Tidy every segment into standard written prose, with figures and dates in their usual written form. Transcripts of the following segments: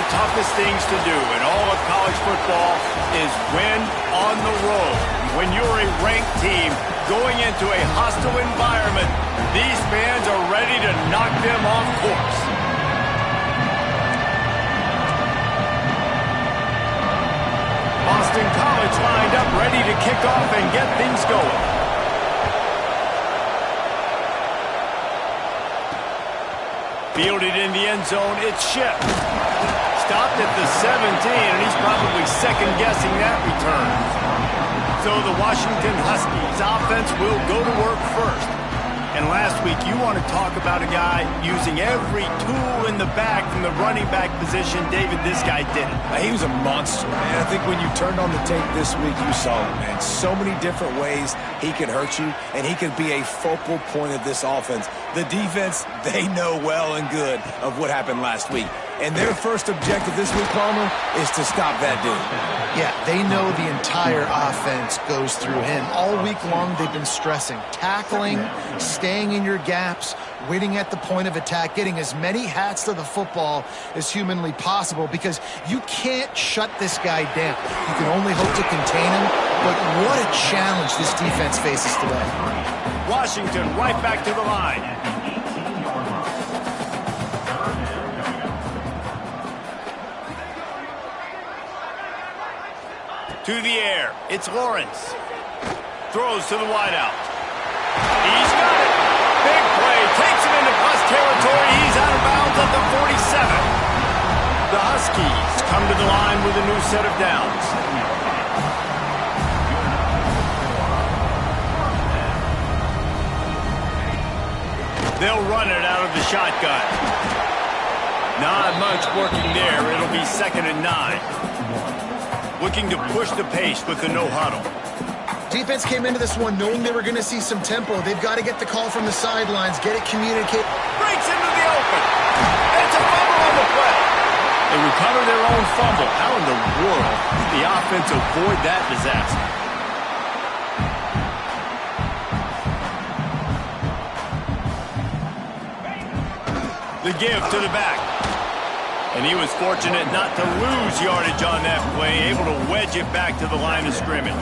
the toughest things to do in all of college football is win on the road. When you're a ranked team going into a hostile environment, these fans are ready to knock them off course. Boston College lined up ready to kick off and get things going. Fielded in the end zone, it's Ship. Stopped at the 17, and he's probably second-guessing that return. So the Washington Huskies offense will go to work first. And last week, you want to talk about a guy using every tool in the bag from the running back position. David, this guy did it. He was a monster, man. I think when you turned on the tape this week, you saw it, man. So many different ways he could hurt you, and he could be a focal point of this offense. The defense, they know well and good of what happened last week. And their first objective this week, Palmer, is to stop that dude. Yeah, they know the entire offense goes through him. All week long, they've been stressing tackling, staying in your gaps, waiting at the point of attack, getting as many hats to the football as humanly possible, because you can't shut this guy down. You can only hope to contain him, but what a challenge this defense faces today. Washington right back to the line. To the air, it's Lawrence. Throws to the wideout. He's got it. Big play, takes him into plus territory. He's out of bounds at the 47. The Huskies come to the line with a new set of downs. They'll run it out of the shotgun. Not much working there. It'll be 2nd and 9. Looking to push the pace with the no-huddle. Defense came into this one knowing they were going to see some tempo. They've got to get the call from the sidelines, get it communicated. Breaks into the open. It's a fumble on the play. They recover their own fumble. How in the world did the offense avoid that disaster? The give to the back. And he was fortunate not to lose yardage on that play, able to wedge it back to the line of scrimmage.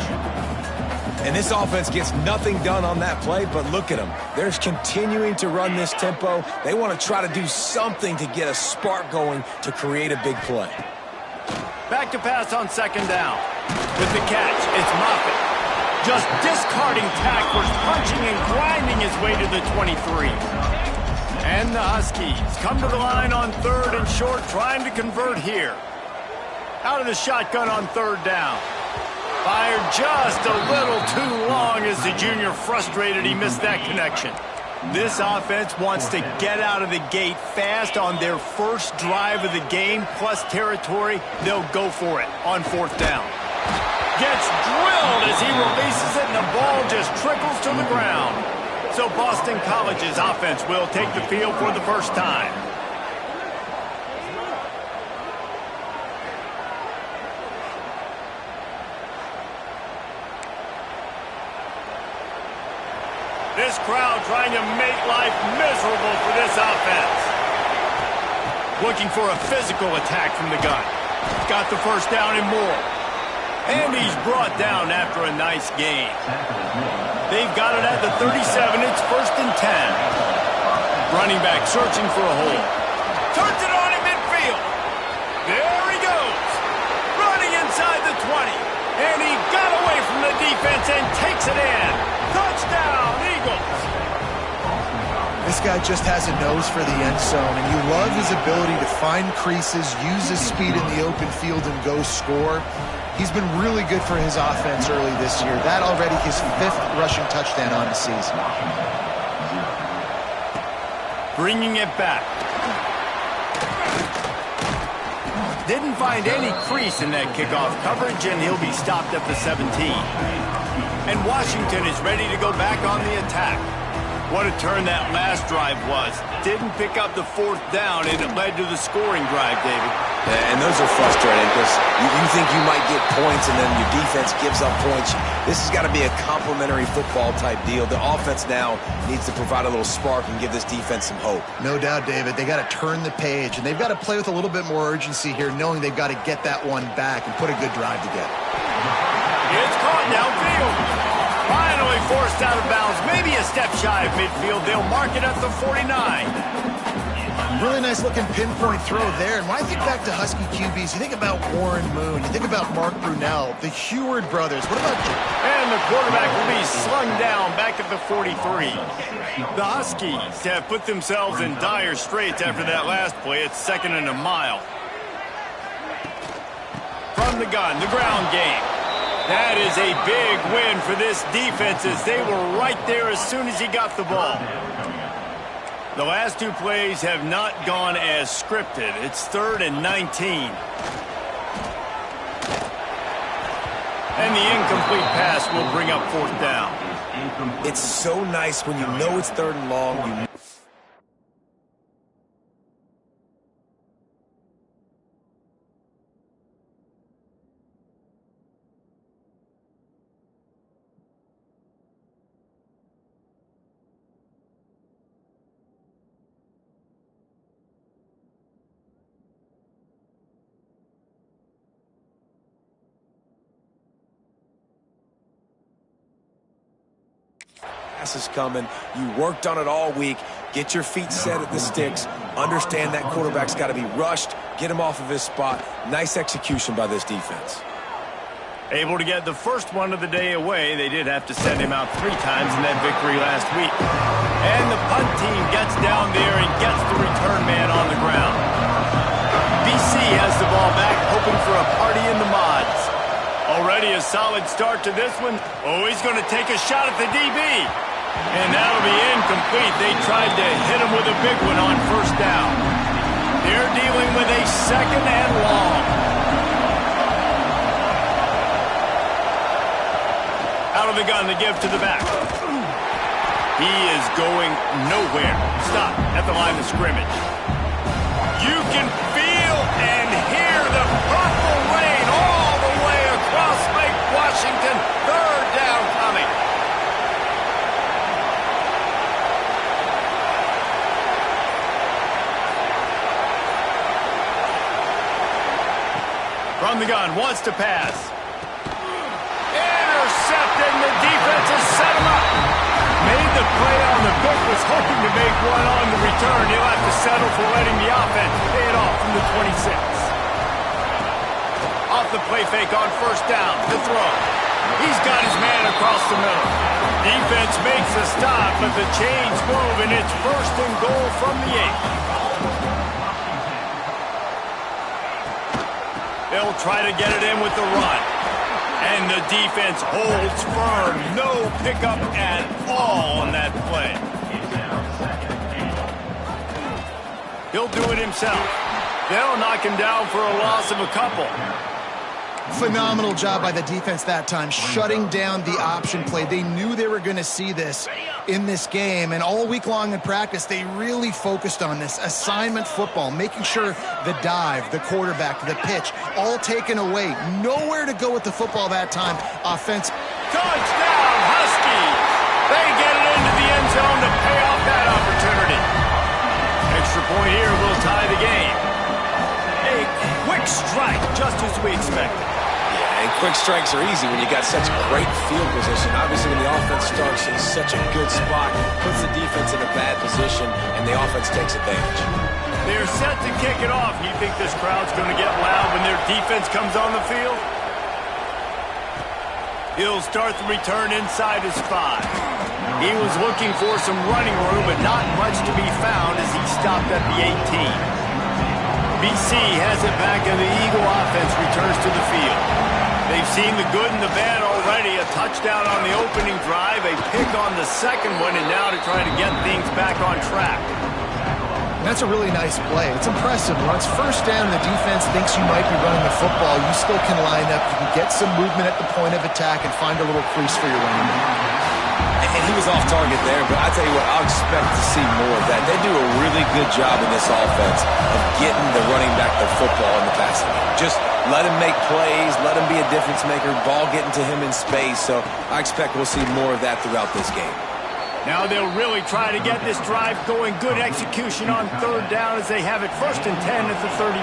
And this offense gets nothing done on that play, but look at them. They're continuing to run this tempo. They want to try to do something to get a spark going to create a big play. Back to pass on 2nd down. With the catch, it's Moffitt. Just discarding tacklers, punching and grinding his way to the 23. And the Huskies come to the line on 3rd and short, trying to convert here. Out of the shotgun on 3rd down. Fired just a little too long as the junior frustrated he missed that connection. This offense wants to get out of the gate fast on their first drive of the game, plus territory. They'll go for it on 4th down. Gets drilled as he releases it, and the ball just trickles to the ground. So Boston College's offense will take the field for the first time. This crowd trying to make life miserable for this offense. Looking for a physical attack from the gun. Got the first down and more. And he's brought down after a nice gain. They've got it at the 37. It's 1st and 10. Running back searching for a hole. Turns it on in midfield. There he goes. Running inside the 20. And he got away from the defense and takes it in. Touchdown, Eagles. This guy just has a nose for the end zone, and you love his ability to find creases, use his speed in the open field, and go score. He's been really good for his offense early this year. That already his 5th rushing touchdown on the season. Bringing it back. Didn't find any crease in that kickoff coverage, and he'll be stopped at the 17. And Washington is ready to go back on the attack. What a turn that last drive was. Didn't pick up the fourth down, and it led to the scoring drive, David. Yeah, and those are frustrating because you think you might get points and then your defense gives up points. This has got to be a complementary football type deal. The offense now needs to provide a little spark and give this defense some hope. No doubt, David. They got to turn the page, and they've got to play with a little bit more urgency here, knowing they've got to get that one back and put a good drive together. It's caught downfield. Finally forced out of bounds, maybe a step shy of midfield. They'll mark it at the 49. Really nice looking pinpoint throw there. And when I think back to Husky QBs, you think about Warren Moon, you think about Mark Brunell, the Heward brothers. What about you? And the quarterback will be slung down back at the 43. The Huskies have put themselves in dire straits after that last play. It's 2nd and a mile. From the gun, the ground game. That is a big win for this defense as they were right there as soon as he got the ball. The last two plays have not gone as scripted. It's 3rd and 19. And the incomplete pass will bring up 4th down. It's so nice when you know it's 3rd and long. Is coming. You worked on it all week. Get your feet set at the sticks. Understand that quarterback's got to be rushed. Get him off of his spot. Nice execution by this defense. Able to get the first one of the day away. They did have to send him out 3 times in that victory last week. And the punt team gets down there and gets the return man on the ground. BC has the ball back, hoping for a party in the mods. Already a solid start to this one. Oh, he's going to take a shot at the DB. And that'll be incomplete. They tried to hit him with a big one on 1st down. They're dealing with a 2nd and long. Out of the gun, the give to the back. He is going nowhere. Stop at the line of scrimmage. You can feel and hear the purple rain all the way across Lake Washington. 3rd down coming. From the gun, wants to pass. Intercepted, and the defense has set him up. Made the play on the pick, was hoping to make one on the return. He'll have to settle for letting the offense pay it off from the 26. Off the play fake on 1st down, the throw. He's got his man across the middle. Defense makes a stop, but the chains move, and it's 1st and goal from the 8. They'll try to get it in with the run. And the defense holds firm. No pickup at all on that play. He'll do it himself. They'll knock him down for a loss of a couple. Phenomenal job by the defense that time, shutting down the option play. They knew they were going to see this in this game, and all week long in practice, they really focused on this assignment football, making sure the dive, the quarterback, the pitch, all taken away. Nowhere to go with the football that time. Offense. Touchdown, Huskies! They get it into the end zone to pay off that opportunity. Extra point here will tie the game. A quick strike, just as we expected. And quick strikes are easy when you got such great field position. Obviously, when the offense starts in such a good spot, puts the defense in a bad position, and the offense takes advantage. They're set to kick it off. You think this crowd's going to get loud when their defense comes on the field? He'll start the return inside his 5. He was looking for some running room, but not much to be found as he stopped at the 18. BC has it back, and the Eagle offense returns to the field. They've seen the good and the bad already. A touchdown on the opening drive, a pick on the second one, and now to try to get things back on track. That's a really nice play. It's impressive. Once 1st down, the defense thinks you might be running the football. You still can line up. You can get some movement at the point of attack and find a little crease for your running back. And he was off target there, but I tell you what, I'll expect to see more of that. They do a really good job in this offense of getting the running back the football in the passing game. Just let him make plays, let him be a difference maker, ball getting to him in space. So I expect we'll see more of that throughout this game. Now they'll really try to get this drive going. Good execution on third down as they have it 1st and 10 at the 31.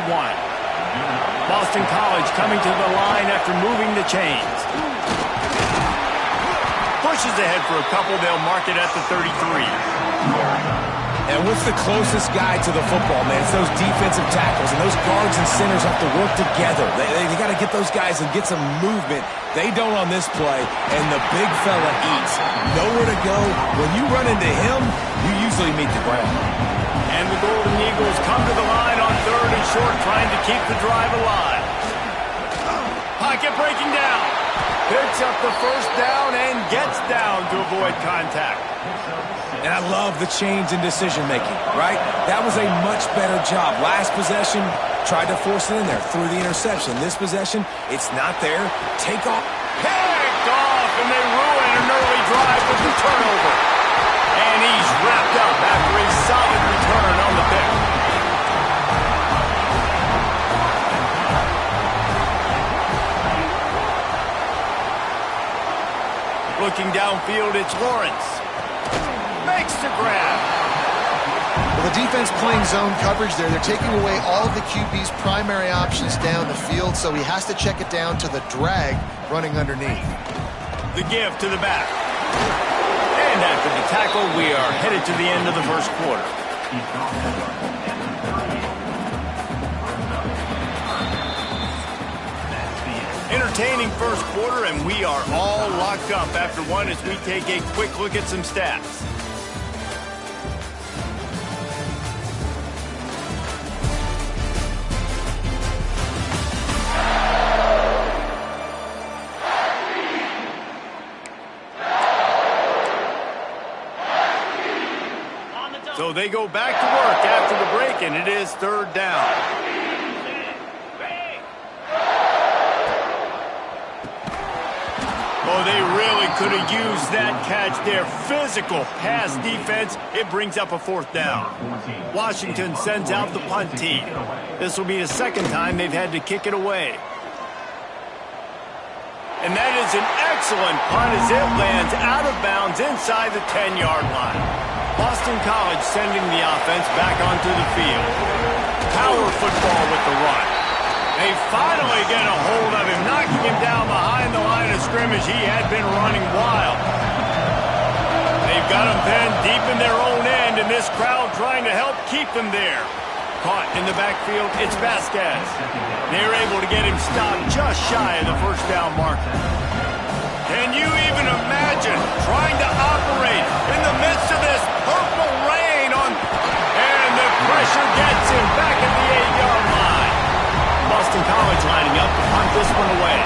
Boston College coming to the line after moving the chains. Pushes ahead for a couple. They'll mark it at the 33. And what's the closest guy to the football, man? It's those defensive tackles, and those guards and centers have to work together. They got to get those guys and get some movement. They don't on this play, and the big fella eats. Nowhere to go. When you run into him, you usually meet the ground. And the Golden Eagles come to the line on 3rd and short, trying to keep the drive alive. Pocket breaking down. Picks up the 1st down and gets down to avoid contact. And I love the change in decision-making, right? That was a much better job. Last possession, tried to force it in there, threw the interception. This possession, it's not there. Take off. Picked off, and they ruin an early drive with the turnover. And he's wrapped up after a solid return on the pick. Looking downfield, it's Lawrence. Makes the grab. Well, the defense playing zone coverage there. They're taking away all of the QB's primary options down the field, so he has to check it down to the drag running underneath. The give to the back. And after the tackle, we are headed to the end of the 1st quarter. Entertaining 1st quarter, and we are all locked up after one as we take a quick look at some stats. So they go back to work after the break, and it is 3rd down. Oh, they really could have used that catch there. Physical pass defense. It brings up a 4th down. Washington sends out the punt team. This will be the 2nd time they've had to kick it away. And that is an excellent punt as it lands out of bounds inside the 10-yard line. Boston College sending the offense back onto the field. Power football with the run. They finally get a hold of him, knocking him down behind the line of scrimmage. He had been running wild. They've got him pinned deep in their own end, and this crowd trying to help keep them there. Caught in the backfield, it's Vasquez. They're able to get him stopped just shy of the 1st down marker. Can you even imagine trying to operate in the midst of this purple rain and the pressure gets him back at the 8-yard line. Boston College lining up to punt this one away.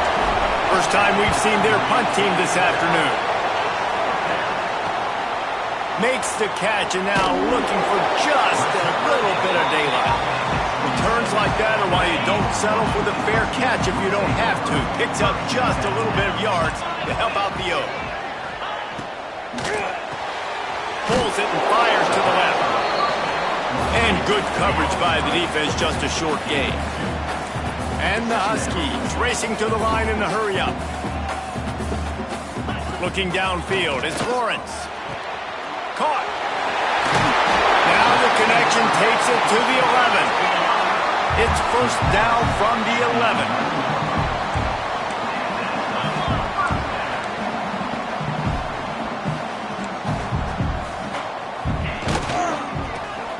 First time we've seen their punt team this afternoon. Makes the catch and now looking for just a little bit of daylight. Returns like that are why you don't settle for the fair catch if you don't have to. Picks up just a little bit of yards to help out the O. Pulls it and fires to the left. And good coverage by the defense, just a short gain. And the Huskies racing to the line in the hurry-up. Looking downfield, it's Lawrence. Caught. Now the connection takes it to the 11. It's 1st down from the 11.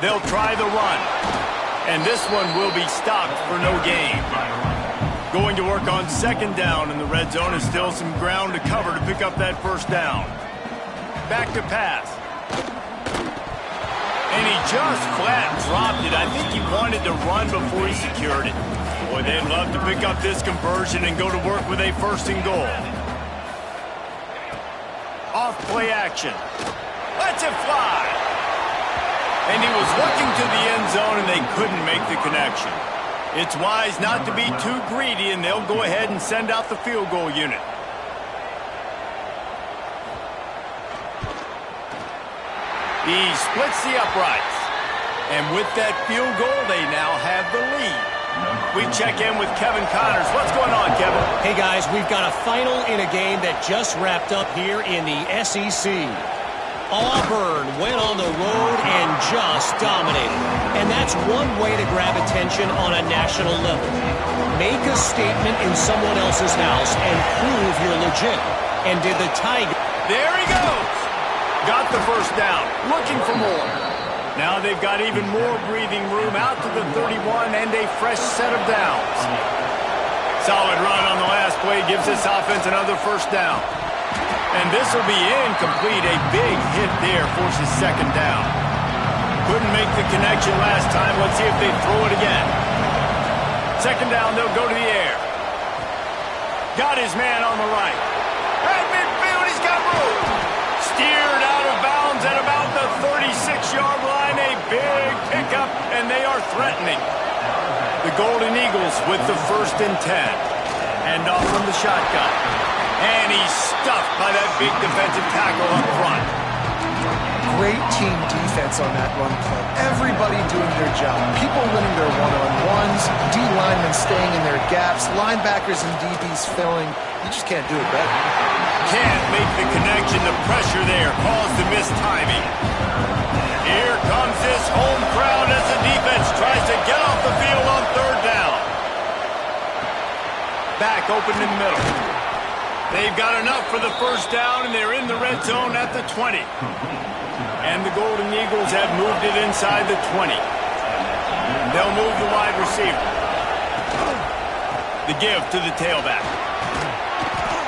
They'll try the run. And this one will be stopped for no gain. Going to work on 2nd down, and the red zone is still some ground to cover to pick up that 1st down. Back to pass. And he just flat dropped it. I think he wanted to run before he secured it. Boy, they'd love to pick up this conversion and go to work with a 1st and goal. Off play action. Lets it fly. And he was looking to the end zone, and they couldn't make the connection. It's wise not to be too greedy, and they'll go ahead and send out the field goal unit. He splits the uprights. And with that field goal, they now have the lead. We check in with Kevin Connors. What's going on, Kevin? Hey, guys, we've got a final in a game that just wrapped up here in the SEC. Auburn went on the road and just dominated. And that's one way to grab attention on a national level. Make a statement in someone else's house and prove you're legit. And did the Tigers... There he goes. Got the first down. Looking for more. Now they've got even more breathing room out to the 31 and a fresh set of downs. Solid run on the last play gives this offense another first down. And this will be incomplete. A big hit there forces second down. Couldn't make the connection last time. Let's see if they throw it again. Second down, they'll go to the air. Got his man on the right. At midfield, he's got room. Steered out of bounds at about the 36-yard line. A big pickup, and they are threatening. The Golden Eagles with the 1st and 10. Hand off from the shotgun. And he's stuffed by that big defensive tackle up front. Great team defense on that run play. Everybody doing their job. People winning their one-on-ones, D linemen staying in their gaps, linebackers and DBs filling. You just can't do it better. Can't make the connection. The pressure there caused the missed timing. Here comes this home crowd as the defense tries to get off the field on 3rd down. Back open in the middle. They've got enough for the first down, and they're in the red zone at the 20. And the Golden Eagles have moved it inside the 20. They'll move the wide receiver. The give to the tailback.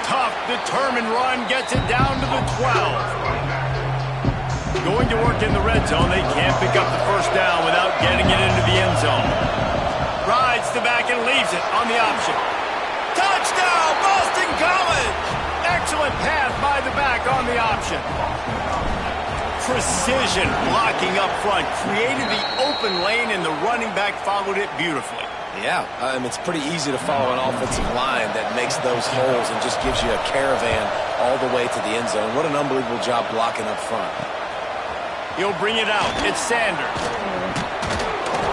Tough, determined run gets it down to the 12. Going to work in the red zone. They can't pick up the first down without getting it into the end zone. Rides the back and leaves it on the option. Touchdown, Boston College! Excellent pass by the back on the option. Precision blocking up front created the open lane, and the running back followed it beautifully. Yeah, it's pretty easy to follow an offensive line that makes those holes and just gives you a caravan all the way to the end zone. What an unbelievable job blocking up front. He'll bring it out. It's Sanders.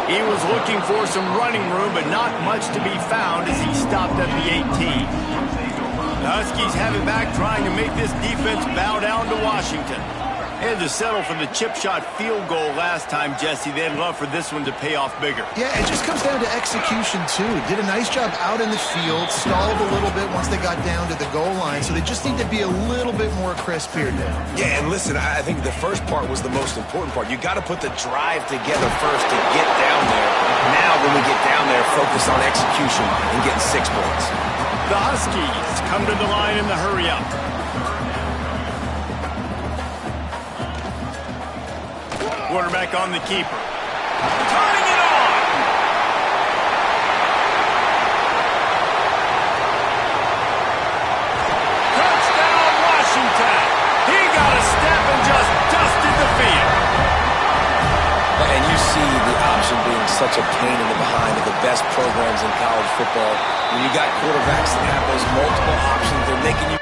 He was looking for some running room, but not much to be found as he stopped at the 18. The Huskies have it back, trying to make this defense bow down to Washington. They had to settle for the chip shot field goal last time, Jesse. They'd love for this one to pay off bigger. Yeah, it just comes down to execution, too. Did a nice job out in the field, stalled a little bit once they got down to the goal line, so they just need to be a little bit more crisp here now. Yeah, and listen, I think the first part was the most important part. You got to put the drive together first to get down there. Now, when we get down there, focus on execution and getting 6 points. The Huskies come to the line in the hurry-up. Quarterback on the keeper. Turning it on! Touchdown, Washington! He got a step and just dusted the field. And you see the option being such a pain in the behind of the best programs in college football. When you got quarterbacks that have those multiple options, they're making you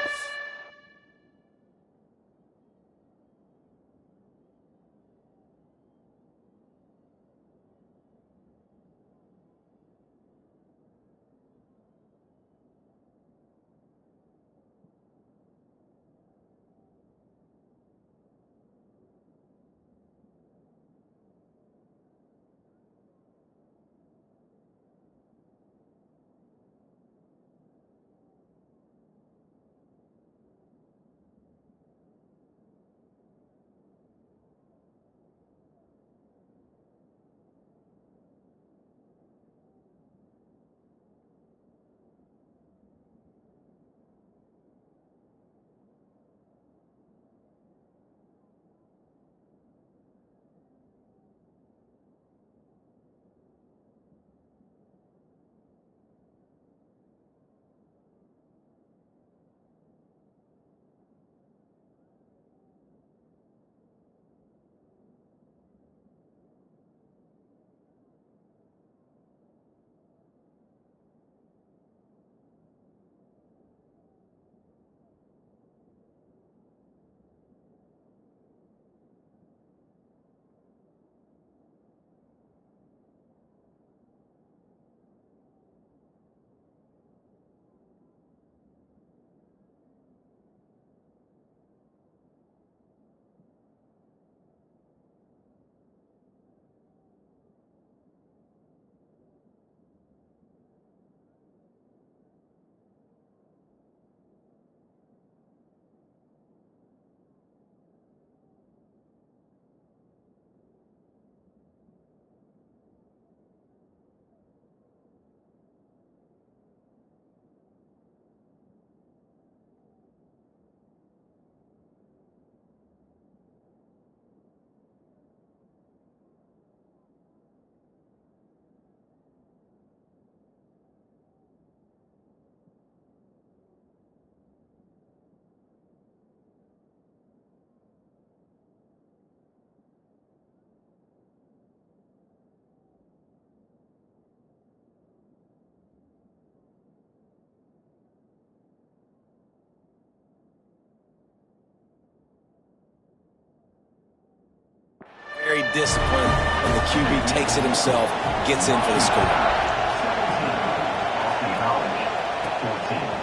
discipline, and the QB takes it himself, gets in for the score.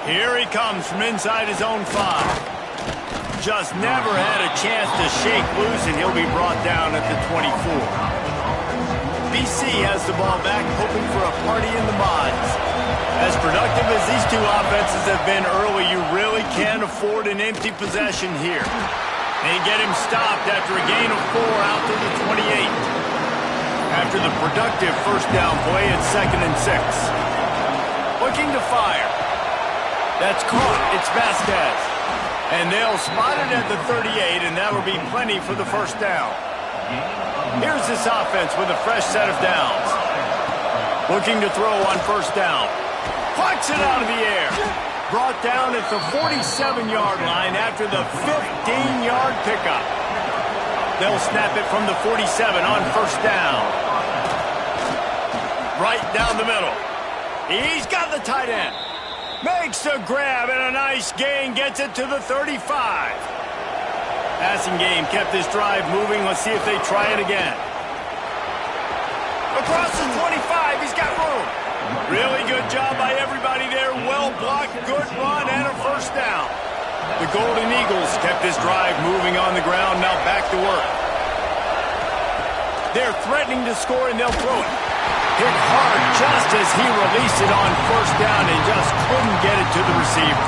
Here he comes from inside his own 5. Just never had a chance to shake loose, and he'll be brought down at the 24. BC has the ball back, hoping for a party in the mods. As productive as these two offenses have been early, you really can't afford an empty possession here. They get him stopped after a gain of 4 out to the 28. After the productive first down play, it's 2nd and 6. Looking to fire. That's caught. It's Vasquez. And they'll spot it at the 38, and that'll be plenty for the first down. Here's this offense with a fresh set of downs. Looking to throw on first down. Plucks it out of the air. Brought down at the 47-yard line after the 15-yard pickup. They'll snap it from the 47 on first down. Right down the middle. He's got the tight end. Makes the grab, and a nice gain gets it to the 35. Passing game kept this drive moving. Let's see if they try it again. Across the 25, he's got room. Really good job by everybody there. Well blocked, good run, and a first down. The Golden Eagles kept this drive moving on the ground. Now back to work. They're threatening to score, and they'll throw it. Hit hard just as he released it on first down and just couldn't get it to the receiver.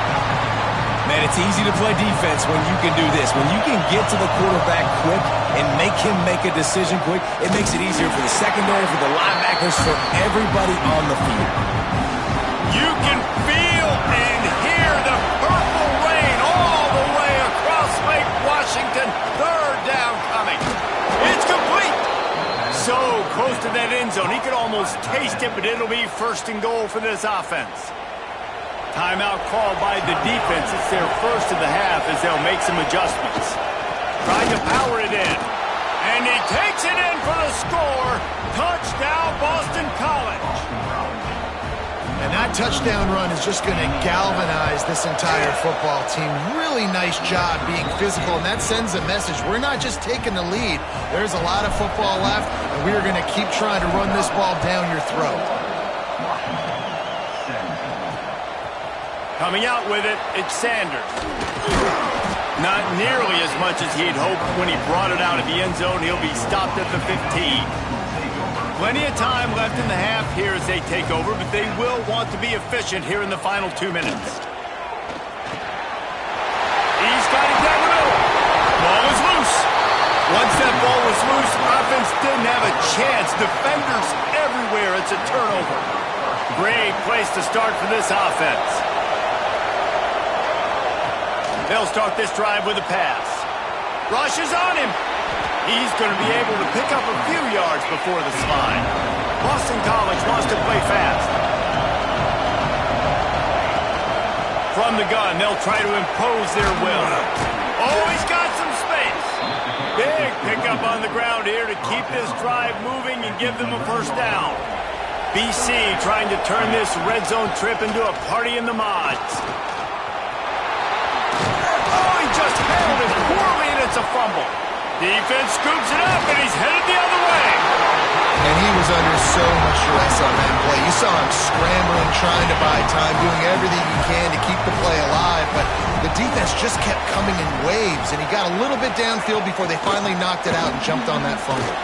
Man, it's easy to play defense when you can do this. When you can get to the quarterback quick and make him make a decision quick, it makes it easier for the secondary, for the linebackers, for everybody on the field. You can feel and hear the purple rain all the way across Lake Washington. Third down coming. It's complete. So close to that end zone. He could almost taste it, but it'll be 1st and goal for this offense. Timeout called by the defense. It's their first of the half as they'll make some adjustments. Trying to power it in. And he takes it in for the score. Touchdown, Boston College. And that touchdown run is just going to galvanize this entire football team. Really nice job being physical, and that sends a message. We're not just taking the lead. There's a lot of football left, and we are going to keep trying to run this ball down your throat. Coming out with it, it's Sanders. Not nearly as much as he'd hoped when he brought it out of the end zone. He'll be stopped at the 15. Plenty of time left in the half here as they take over, but they will want to be efficient here in the final 2 minutes. He's got it down the middle. Ball is loose. Once that ball was loose, offense didn't have a chance. Defenders everywhere. It's a turnover. Great place to start for this offense. They'll start this drive with a pass. Rush is on him. He's going to be able to pick up a few yards before the slide. Boston College wants to play fast. From the gun, they'll try to impose their will. Oh, he's got some space. Big pickup on the ground here to keep this drive moving and give them a first down. BC trying to turn this red zone trip into a party in the mods. Oh, he just handled it poorly, and it's a fumble. Defense scoops it up, and he's headed the other way. And he was under so much stress on that play. You saw him scrambling, trying to buy time, doing everything he can to keep the play alive, but the defense just kept coming in waves, and he got a little bit downfield before they finally knocked it out and jumped on that fumble.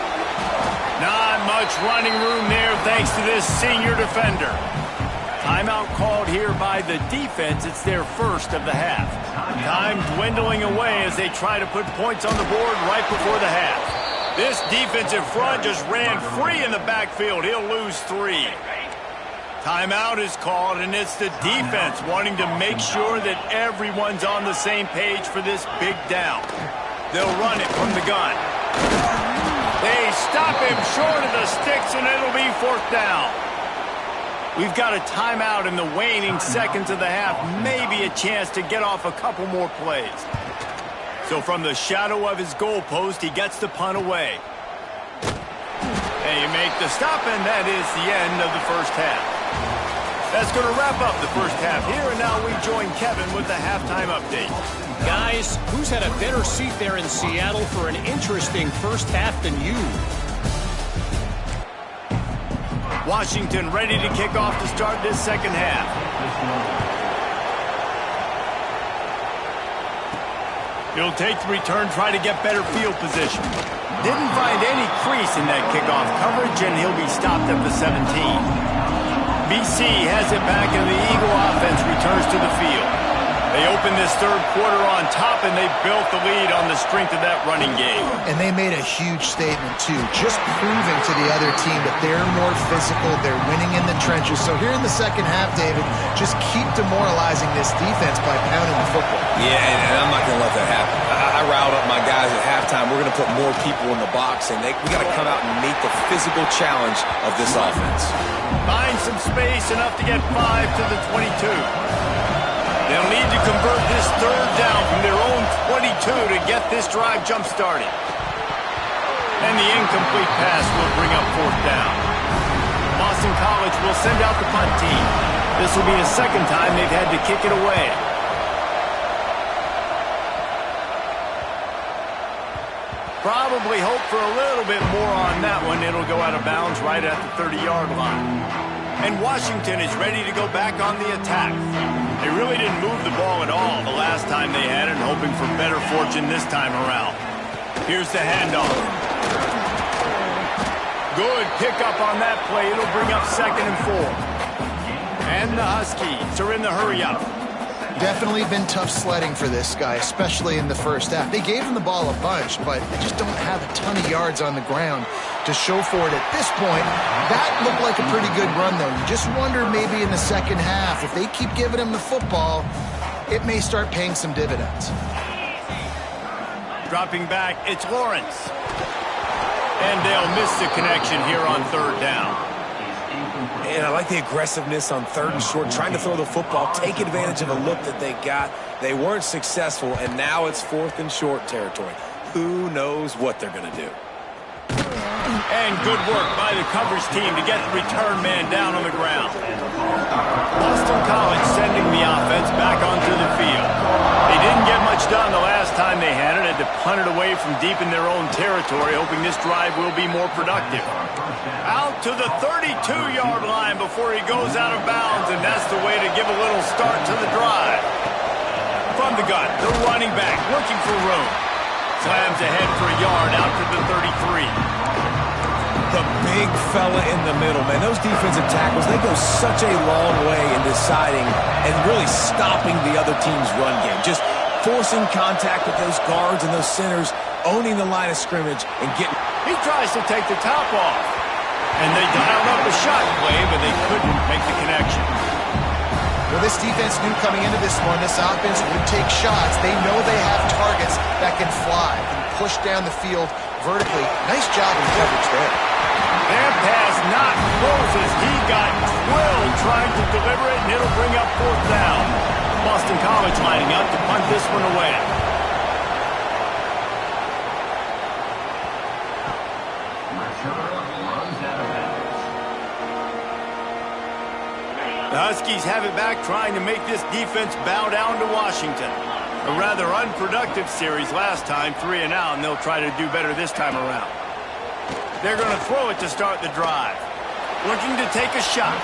Not much running room there thanks to this senior defender. Timeout called here by the defense. It's their first of the half. Time dwindling away as they try to put points on the board right before the half. This defensive front just ran free in the backfield. He'll lose 3. Timeout is called, and it's the defense wanting to make sure that everyone's on the same page for this big down. They'll run it from the gun. They stop him short of the sticks, and it'll be 4th down. We've got a timeout in the waning seconds of the half. Maybe a chance to get off a couple more plays. So from the shadow of his goalpost, he gets the punt away. They make the stop, and that is the end of the first half. That's going to wrap up the first half here, and now we join Kevin with the halftime update. Guys, who's had a better seat there in Seattle for an interesting first half than you? Washington ready to kick off to start this second half. He'll take the return, try to get better field position. Didn't find any crease in that kickoff coverage, and he'll be stopped at the 17. BC has it back, and the Eagle offense returns to the field. They open this third quarter on top, and they built the lead on the strength of that running game. And they made a huge statement, too, just proving to the other team that they're more physical, they're winning in the trenches. So here in the second half, David, just keep demoralizing this defense by pounding the football. Yeah, and I'm not going to let that happen. I riled up my guys at halftime. We're going to put more people in the box, and we got to come out and meet the physical challenge of this offense. Find some space, enough to get 5 to the 22. They'll need to convert this third down from their own 22 to get this drive jump-started. And the incomplete pass will bring up fourth down. Boston College will send out the punt team. This will be the second time they've had to kick it away. Probably hope for a little bit more on that one. It'll go out of bounds right at the 30-yard line. And Washington is ready to go back on the attack. They really didn't move the ball at all the last time they had it, hoping for better fortune this time around. Here's the handoff. Good pickup on that play. It'll bring up 2nd and 4. And the Huskies are in the hurry-up. Definitely been tough sledding for this guy, especially in the first half. They gave him the ball a bunch, but they just don't have a ton of yards on the ground to show for it at this point. That looked like a pretty good run, though. You just wonder maybe in the second half, if they keep giving him the football, it may start paying some dividends. Dropping back, it's Lawrence. And they'll miss the connection here on third down. And I like the aggressiveness on 3rd and short, trying to throw the football, take advantage of a look that they got. They weren't successful, and now it's 4th and short territory. Who knows what they're going to do? And good work by the coverage team to get the return man down on the ground. Boston College sending the offense back onto the field. They didn't get much done the last time they had it. Had to punt it away from deep in their own territory, hoping this drive will be more productive. Out to the 32-yard line before he goes out of bounds, and that's the way to give a little start to the drive. From the gun, the running back looking for room. Slams ahead for a yard out to the 33. The big fella in the middle, man. Those defensive tackles, they go such a long way in deciding and really stopping the other team's run game. Just forcing contact with those guards and those centers, owning the line of scrimmage and getting... He tries to take the top off. And they dialed up a shot play, but they couldn't make the connection. Well, this defense knew coming into this one, this offense would take shots. They know they have targets that can fly, can push down the field vertically. Nice job in coverage there. Their pass not close as he got drilled trying to deliver it, and it'll bring up fourth down. Boston College lining up to punt this one away. The Huskies have it back, trying to make this defense bow down to Washington. A rather unproductive series last time, 3 and out, and they'll try to do better this time around. They're going to throw it to start the drive. Looking to take a shot.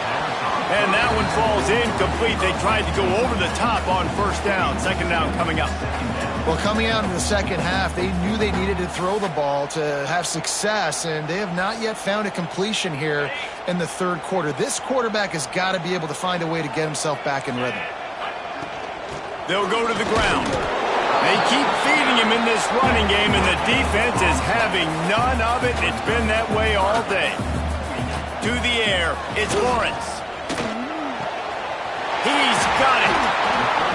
And that one falls incomplete. They tried to go over the top on first down. Second down coming up. Well, coming out in the second half, they knew they needed to throw the ball to have success, and they have not yet found a completion here in the third quarter. This quarterback has got to be able to find a way to get himself back in rhythm. They'll go to the ground. They keep feeding him in this running game, and the defense is having none of it. It's been that way all day. To the air, it's Lawrence. He's got it.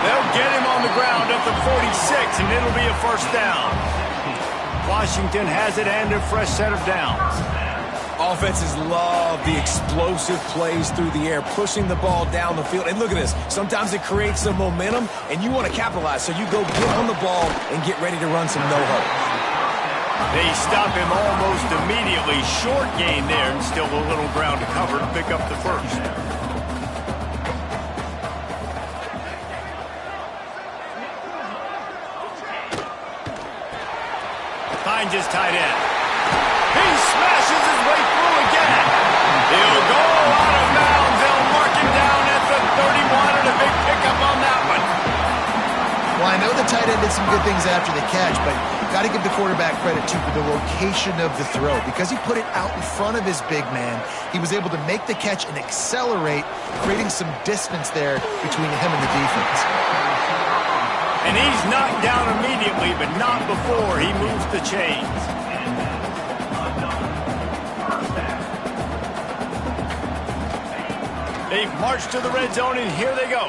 They'll get him on the ground at the 46, and it'll be a first down. Washington has it and a fresh set of downs. Offenses love the explosive plays through the air, pushing the ball down the field. And look at this. Sometimes it creates some momentum, and you want to capitalize. So you go get on the ball and get ready to run some no-huddle. They stop him almost immediately. Short gain there, and still a little ground to cover to pick up the first. finds his tight end. He smashes his way through again. He'll go out of bounds. They'll mark him down at the 31, and a big pickup on that one. Well, I know the tight end did some good things after the catch, but got to give the quarterback credit, too, for the location of the throw. Because he put it out in front of his big man, he was able to make the catch and accelerate, creating some distance there between him and the defense. And he's knocked down immediately, but not before he moves the chains. They've marched to the red zone, and here they go.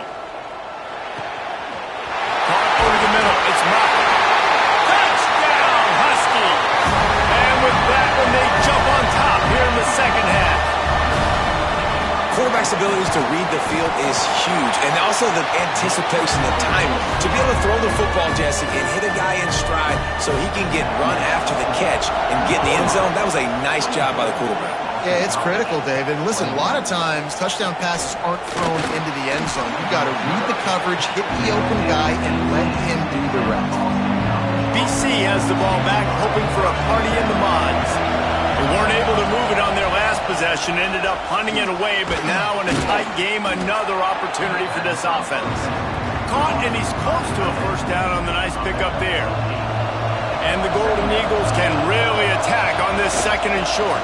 Caught over the middle. It's Moffett. Touchdown, Huskies! And with that one, they jump on top here in the second half. Quarterback's abilities to read the field is huge, and also the anticipation, the timing. To be able to throw the football, Jesse, and hit a guy in stride so he can get run after the catch and get in the end zone, that was a nice job by the quarterback. Yeah, it's critical, David. And listen, a lot of times, touchdown passes aren't thrown into the end zone. You've got to read the coverage, hit the open guy, and let him do the rest. BC has the ball back, hoping for a party in the mods. They weren't able to move it on their last possession, ended up punting it away, but now in a tight game, another opportunity for this offense. Caught, and he's close to a first down on the nice pickup there. And the Golden Eagles can really attack on this second and short.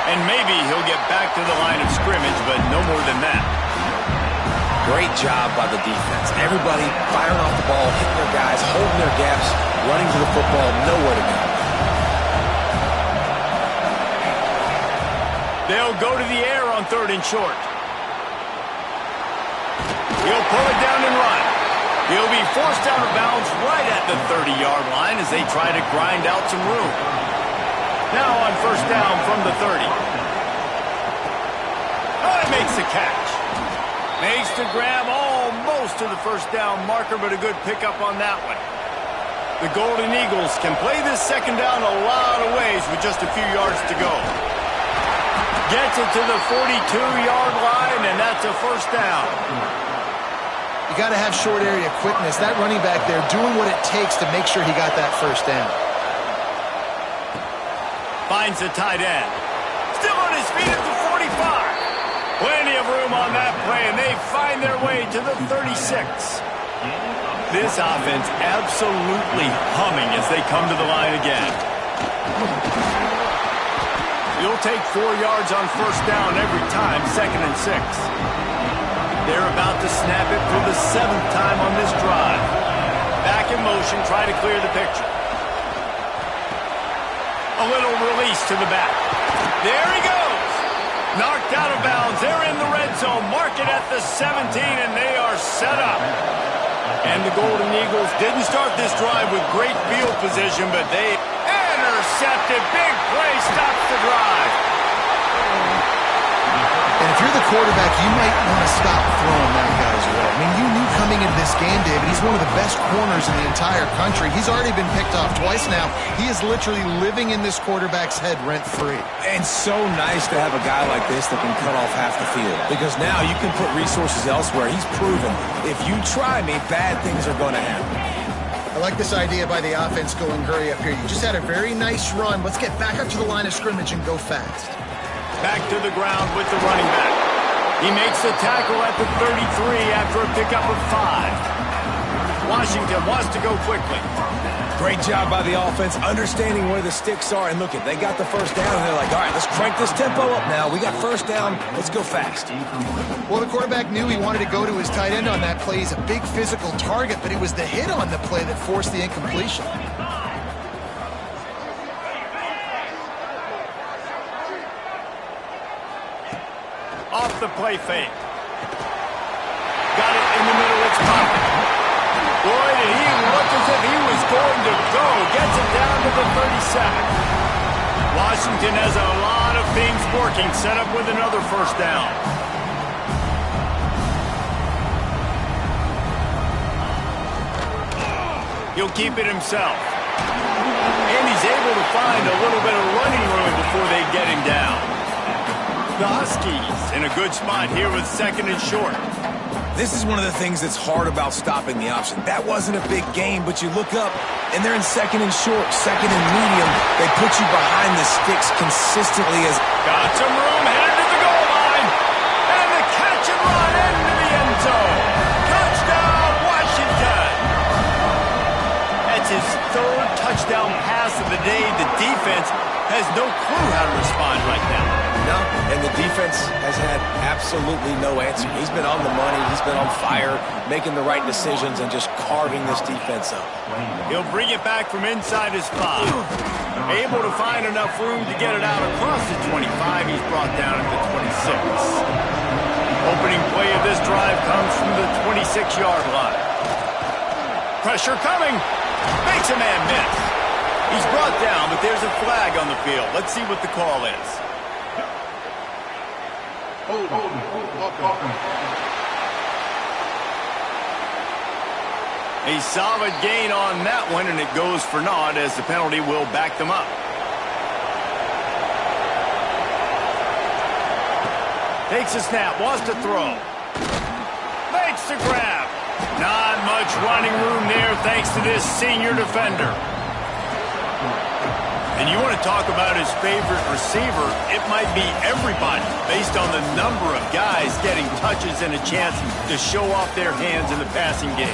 And maybe he'll get back to the line of scrimmage, but no more than that. Great job by the defense. Everybody firing off the ball, hitting their guys, holding their gaps, running to the football, nowhere to go. They'll go to the air on third and short. He'll pull it down and run. He'll be forced out of bounds right at the 30-yard line as they try to grind out some room. Now on first down from the 30. Oh, it makes the catch. Makes the grab almost to the first down marker, but a good pickup on that one. The Golden Eagles can play this second down a lot of ways with just a few yards to go. Gets it to the 42-yard line, and that's a first down. You got to have short area quickness. That running back there doing what it takes to make sure he got that first down. Finds the tight end. Still on his feet at the 45. Plenty of room on that play, and they find their way to the 36. This offense absolutely humming as they come to the line again. You'll take 4 yards on first down every time, second and 6. They're about to snap it for the 7th time on this drive. Back in motion, try to clear the picture. A little release to the back. There he goes. Knocked out of bounds. They're in the red zone. Mark it at the 17, and they are set up. And the Golden Eagles didn't start this drive with great field position, but they intercepted. Big play stops the drive. And if you're the quarterback, you might want to stop throwing that guy's way. I mean, you knew coming into this game, David, he's one of the best corners in the entire country. He's already been picked off twice now. He is literally living in this quarterback's head rent-free. And so nice to have a guy like this that can cut off half the field. Because now you can put resources elsewhere. He's proven, if you try me, bad things are going to happen. I like this idea by the offense going hurry up here. You just had a very nice run. Let's get back up to the line of scrimmage and go fast. Back to the ground with the running back. He makes the tackle at the 33 after a pickup of 5. Washington wants to go quickly. Great job by the offense, understanding where the sticks are. And look, they got the first down, and they're like, all right, let's crank this tempo up now. We got first down. Let's go fast. Well, the quarterback knew he wanted to go to his tight end on that play. He's a big physical target, but it was the hit on the play that forced the incompletion. Off the play fake. Got it in the middle. It's Moffett. Boy, did he look as if he was going to go. Gets it down to the 37. Washington has a lot of things working. Set up with another first down. He'll keep it himself. And he's able to find a little bit of running room before they get him down. The Huskies in a good spot here with second and short. This is one of the things that's hard about stopping the option. That wasn't a big gain, but you look up, and they're in second and short, second and medium. They put you behind the sticks consistently as... Got some room, headed to the goal line. And the catch and run into the end zone. Touchdown, Washington. That's his third touchdown pass of the day. The defense has no clue how to respond right now. No, and the defense has had absolutely no answer. He's been on the money. He's been on fire, making the right decisions and just carving this defense up. He'll bring it back from inside his 5. Able to find enough room to get it out across the 25. He's brought down at the 26. Opening play of this drive comes from the 26-yard line. Pressure coming. Makes a man miss. He's brought down, but there's a flag on the field. Let's see what the call is. A solid gain on that one, and it goes for naught as the penalty will back them up. Takes a snap, wants to throw. Makes the grab. Not much running room there thanks to this senior defender. And you want to talk about his favorite receiver, it might be everybody based on the number of guys getting touches and a chance to show off their hands in the passing game.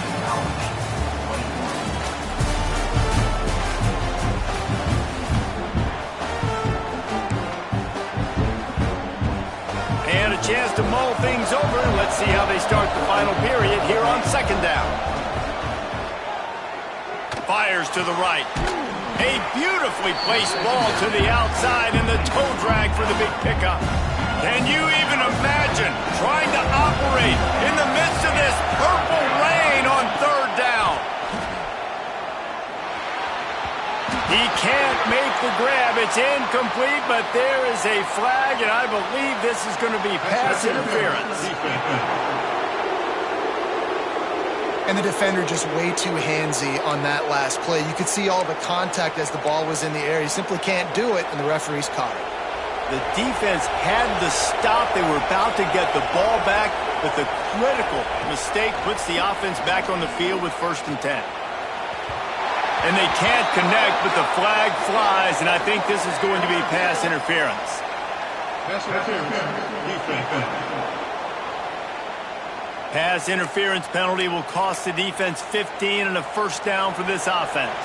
And a chance to mull things over. Let's see how they start the final period here on second down. Fires to the right. A beautifully placed ball to the outside and the toe drag for the big pickup. Can you even imagine trying to operate in the midst of this purple rain on third down? He can't make the grab. It's incomplete, but there is a flag, and I believe this is going to be pass interference. And the defender just way too handsy on that last play. You could see all the contact as the ball was in the air. He simply can't do it, and the referee's caught it. The defense had the stop. They were about to get the ball back, but the critical mistake puts the offense back on the field with 1st and 10. And they can't connect, but the flag flies, and I think this is going to be pass interference. Pass interference. Defense. Pass interference penalty will cost the defense 15 and a first down for this offense.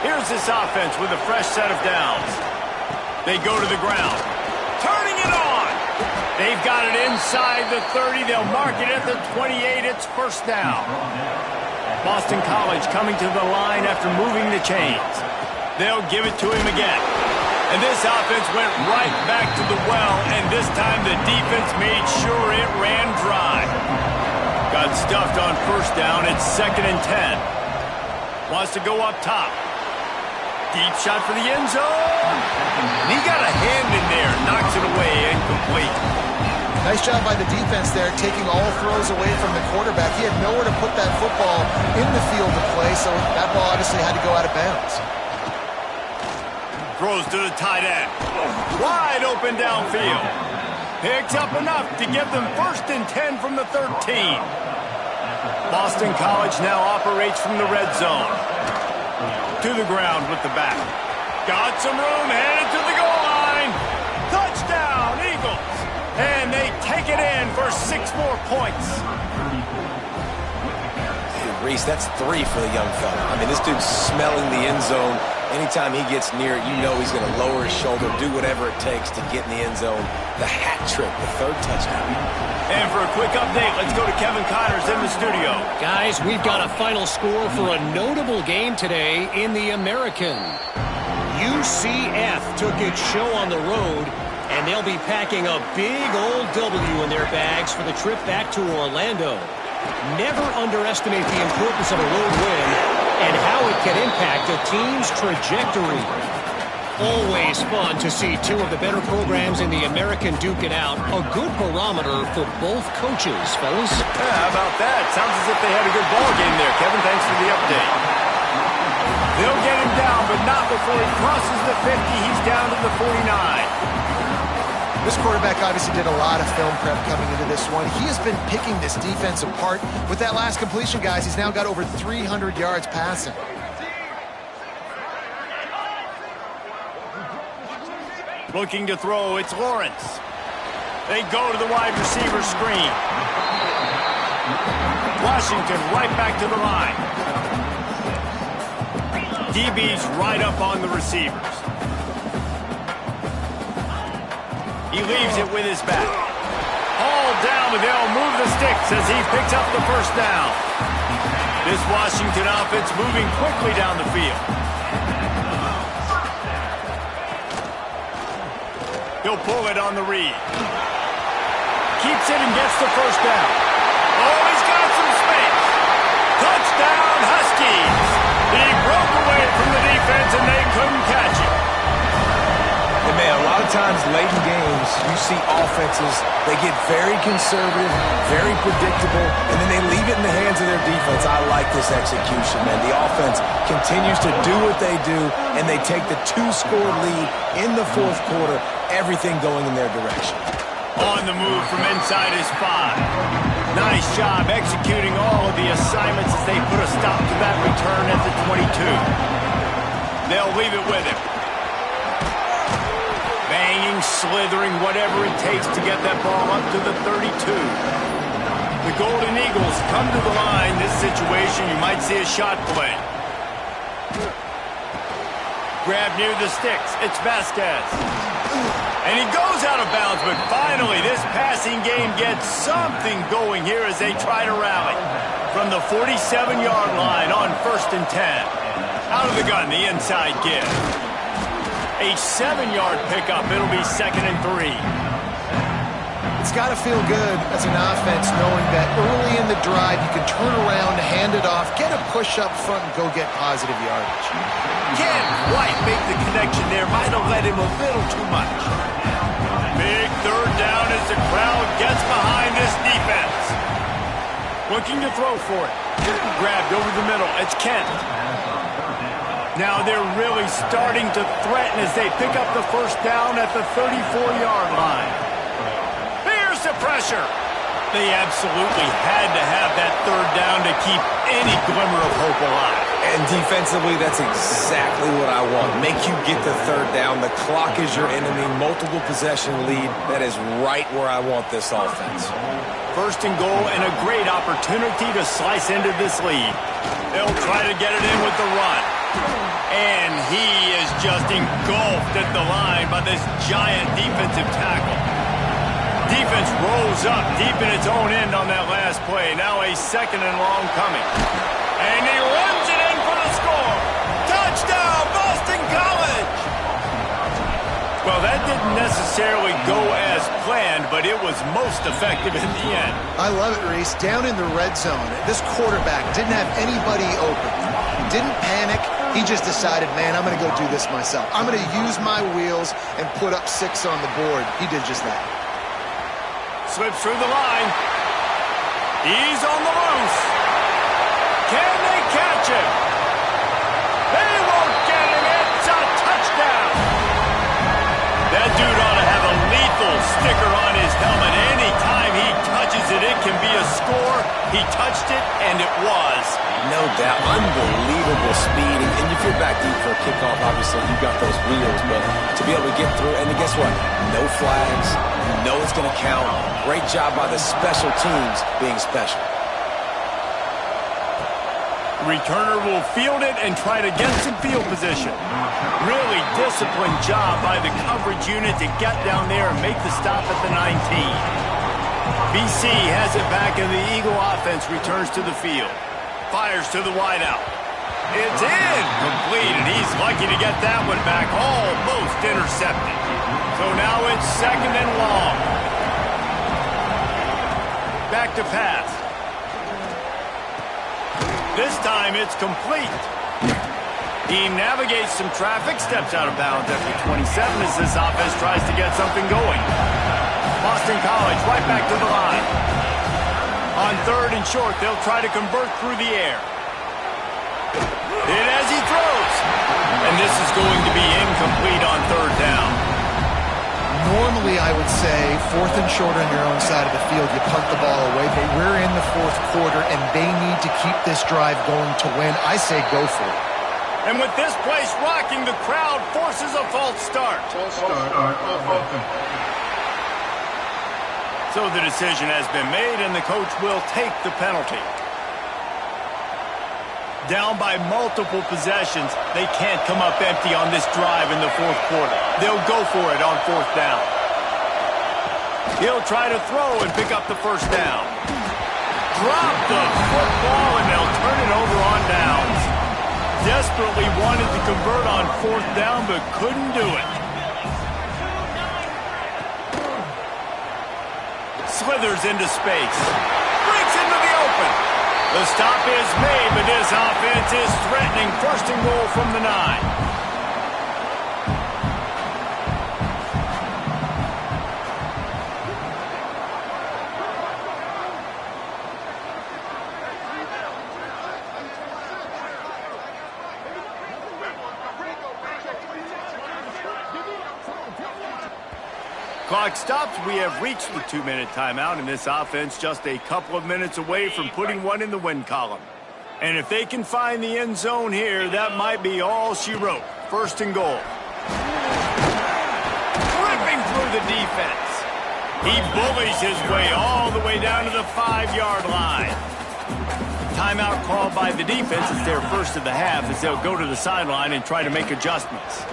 Here's this offense with a fresh set of downs. They go to the ground. Turning it on. They've got it inside the 30. They'll mark it at the 28. It's first down. Boston College coming to the line after moving the chains. They'll give it to him again. And this offense went right back to the well, and this time the defense made sure it ran dry. Got stuffed on first down. It's 2nd and 10. Wants to go up top. Deep shot for the end zone. He got a hand in there. Knocks it away. Incomplete. Nice job by the defense there, taking all throws away from the quarterback. He had nowhere to put that football in the field to play, so that ball obviously had to go out of bounds. Throws to the tight end. Wide open downfield. Picks up enough to give them 1st and 10 from the 13. Boston College now operates from the red zone. To the ground with the back. Got some room, headed to the goal line. Touchdown, Eagles. And they take it in for 6 more points. Reese, that's 3 for the young fella. I mean, this dude's smelling the end zone. Anytime he gets near it, you know he's going to lower his shoulder, do whatever it takes to get in the end zone. The hat trick, the 3rd touchdown. And for a quick update, let's go to Kevin Connors in the studio. Guys, we've got a final score for a notable game today in the American. UCF took its show on the road, and they'll be packing a big old W in their bags for the trip back to Orlando. Never underestimate the importance of a road win and how it can impact a team's trajectory. Always fun to see 2 of the better programs in the American duke it out. A good barometer for both coaches, fellas. Yeah, how about that? Sounds as if they had a good ball game there. Kevin, thanks for the update. They'll get him down, but not before he crosses the 50. He's down to the 49. This quarterback obviously did a lot of film prep coming into this one. He has been picking this defense apart. With that last completion, guys, he's now got over 300 yards passing. Looking to throw, it's Lawrence. They go to the wide receiver screen. Washington right back to the line. DB's right up on the receivers. He leaves it with his back. All down, but they'll move the sticks as he picks up the first down. This Washington offense moving quickly down the field. He'll pull it on the read. Keeps it and gets the first down. Oh, he's got some space. Touchdown, Huskies. He broke away from the defense and they couldn't catch him. And man, a lot of times late in games, you see offenses, they get very conservative, very predictable, and then they leave it in the hands of their defense. I like this execution, man. The offense continues to do what they do, and they take the 2-score lead in the fourth quarter, everything going in their direction. On the move from inside his 5. Nice job executing all of the assignments as they put a stop to that return at the 22. They'll leave it with him. Banging, slithering, whatever it takes to get that ball up to the 32. The Golden Eagles come to the line. This situation, you might see a shot play. Grab near the sticks. It's Vasquez. And he goes out of bounds, but finally this passing game gets something going here as they try to rally. From the 47-yard line on 1st and 10. Out of the gun, the inside give. A 7-yard pickup. It'll be 2nd and 3. It's got to feel good as an offense knowing that early in the drive you can turn around, hand it off, get a push up front, and go get positive yardage. Can't quite make the connection there. Might have led him a little too much. Big 3rd down as the crowd gets behind this defense. Looking to throw for it. Grabbed over the middle. It's Kent. Now they're really starting to threaten as they pick up the first down at the 34-yard line. Here's the pressure. They absolutely had to have that 3rd down to keep any glimmer of hope alive. And defensively, that's exactly what I want. Make you get the 3rd down. The clock is your enemy. Multiple possession lead. That is right where I want this offense. 1st and goal and a great opportunity to slice into this lead. They'll try to get it in with the run. And he is just engulfed at the line by this giant defensive tackle. Defense rolls up deep in its own end on that last play. Now a 2nd and long coming. And he runs it in for the score. Touchdown, Boston College! Well, that didn't necessarily go as planned, but it was most effective in the end. I love it, Reese. Down in the red zone, this quarterback didn't have anybody open. Didn't panic. He just decided, man, I'm going to go do this myself. I'm going to use my wheels and put up 6 on the board. He did just that. Slips through the line. He's on the loose. Can they catch him? They won't get him. It's a touchdown. That dude ought to have a lethal sticker on his helmet. Anytime he touches it, it can be a score. He touched it, and it was. No doubt. Unbelievable speed. And if you're back deep for a kickoff, obviously you've got those wheels. But to be able to get through, and guess what? No flags. You know it's going to count. Great job by the special teams being special. Returner will field it and try to get some field position. Really disciplined job by the coverage unit to get down there and make the stop at the 19. BC has it back and the Eagle offense returns to the field. Fires to the wideout. It's in. Complete, and he's lucky to get that one back. Almost intercepted. So now it's 2nd and long. Back to pass. This time it's complete. He navigates some traffic, steps out of bounds after 27 as this offense tries to get something going. Boston College right back to the line. On 3rd and short, they'll try to convert through the air. And as he throws. And this is going to be incomplete on 3rd down. Normally, I would say, 4th and short on your own side of the field, you punt the ball away, but we're in the 4th quarter, and they need to keep this drive going to win. I say go for it. And with this place rocking, the crowd forces a false start. So the decision has been made, and the coach will take the penalty. Down by multiple possessions, they can't come up empty on this drive in the 4th quarter. They'll go for it on 4th down. He'll try to throw and pick up the 1st down. Drop the football, and they'll turn it over on downs. Desperately wanted to convert on 4th down, but couldn't do it. Slithers into space. Breaks into the open. The stop is made, but this offense is threatening 1st and goal from the 9. Clock stops. We have reached the 2-minute timeout, and this offense just a couple of minutes away from putting one in the win column. And if they can find the end zone here, that might be all she wrote. 1st and goal. Ripping through the defense. He bullies his way all the way down to the 5-yard line. Timeout called by the defense. It's their first of the half as they'll go to the sideline and try to make adjustments.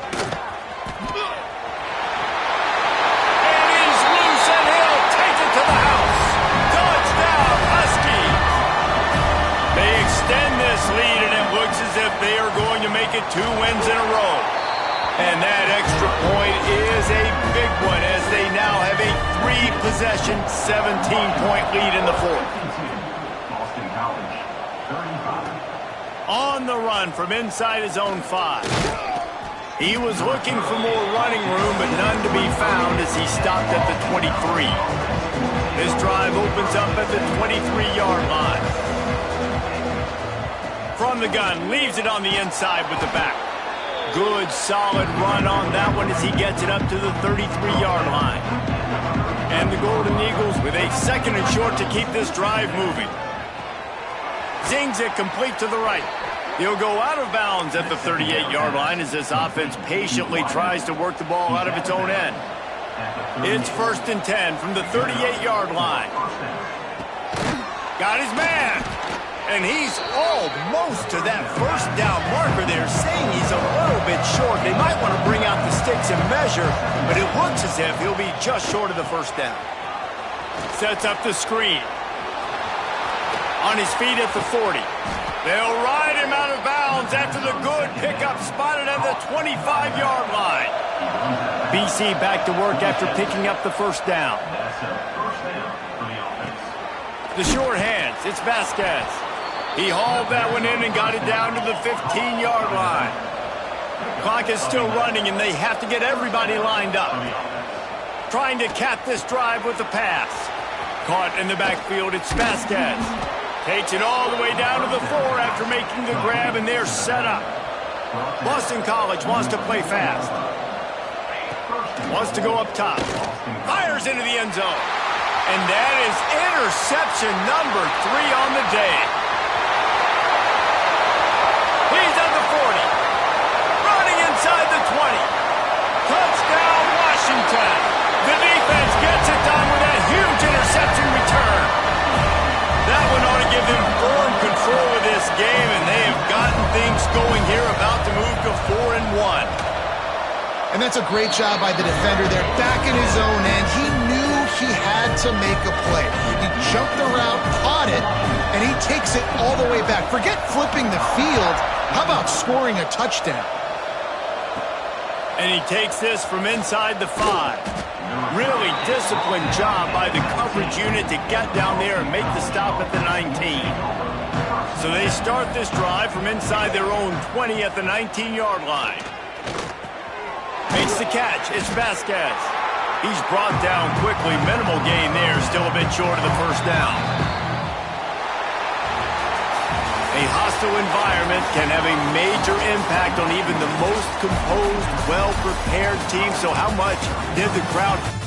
To the house. Touchdown, Huskies. They extend this lead, and it looks as if they are going to make it 2 wins in a row. And that extra point is a big one as they now have a 3-possession, 17-point lead in the 4th. On the run from inside his own 5. He was looking for more running room, but none to be found as he stopped at the 23. This drive opens up at the 23-yard line. From the gun, leaves it on the inside with the back. Good, solid run on that one as he gets it up to the 33-yard line. And the Golden Eagles with a 2nd and short to keep this drive moving. Zings it complete to the right. He'll go out of bounds at the 38-yard line as this offense patiently tries to work the ball out of its own end. It's 1st and 10 from the 38-yard line. Got his man. And he's almost to that 1st down marker there, saying he's a little bit short. They might want to bring out the sticks and measure, but it looks as if he'll be just short of the 1st down. Sets up the screen. On his feet at the 40. They'll ride him out of bounds after the good pickup spotted at the 25-yard line. BC back to work after picking up the 1st down. The short hands, it's Vasquez. He hauled that one in and got it down to the 15-yard line. Clock is still running, and they have to get everybody lined up. Trying to cap this drive with the pass. Caught in the backfield, it's Vasquez. Takes it all the way down to the 4 after making the grab, and they're set up. Boston College wants to play fast. Wants to go up top. Fires into the end zone. And that is interception number 3 on the day. He's at the 40. Running inside the 20. Touchdown, Washington. The defense gets it done with a huge interception return. That one ought to give them firm control of this game, and they have gotten things going here, about to move to 4-1. And that's a great job by the defender there, back in his own end. He knew he had to make a play. He jumped the route, caught it, and he takes it all the way back. Forget flipping the field. How about scoring a touchdown? And he takes this from inside the 5. Really disciplined job by the coverage unit to get down there and make the stop at the 19. So they start this drive from inside their own 20 at the 19-yard line. Makes the catch. It's Vasquez. He's brought down quickly. Minimal gain there. Still a bit short of the 1st down. A hostile environment can have a major impact on even the most composed, well-prepared team. So how much did the crowd